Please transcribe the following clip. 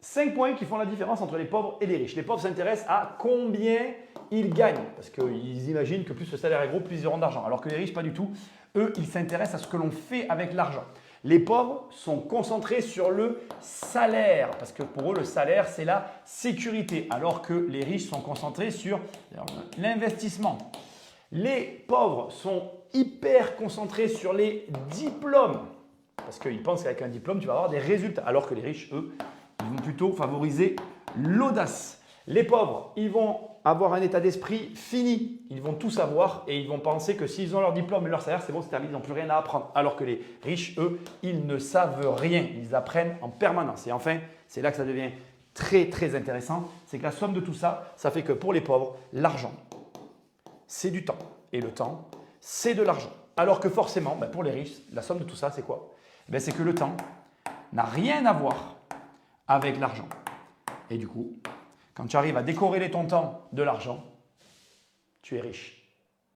5 points qui font la différence entre les pauvres et les riches. Les pauvres s'intéressent à combien ils gagnent parce qu'ils imaginent que plus le salaire est gros, plus ils auront d'argent. Alors que les riches, pas du tout. Eux, ils s'intéressent à ce que l'on fait avec l'argent. Les pauvres sont concentrés sur le salaire parce que pour eux, le salaire, c'est la sécurité. Alors que les riches sont concentrés sur l'investissement. Les pauvres sont hyper concentrés sur les diplômes parce qu'ils pensent qu'avec un diplôme, tu vas avoir des résultats. Alors que les riches, eux, ils vont plutôt favoriser l'audace. Les pauvres, ils vont avoir un état d'esprit fini. Ils vont tout savoir et ils vont penser que s'ils ont leur diplôme et leur salaire, c'est bon, c'est terminé, ils n'ont plus rien à apprendre. Alors que les riches, eux, ils ne savent rien. Ils apprennent en permanence. Et enfin, c'est là que ça devient très, très intéressant. C'est que la somme de tout ça, ça fait que pour les pauvres, l'argent, c'est du temps. Et le temps, c'est de l'argent. Alors que forcément, pour les riches, la somme de tout ça, c'est quoi? C'est que le temps n'a rien à voir avec l'argent. Et du coup, quand tu arrives à décorréler ton temps de l'argent, tu es riche.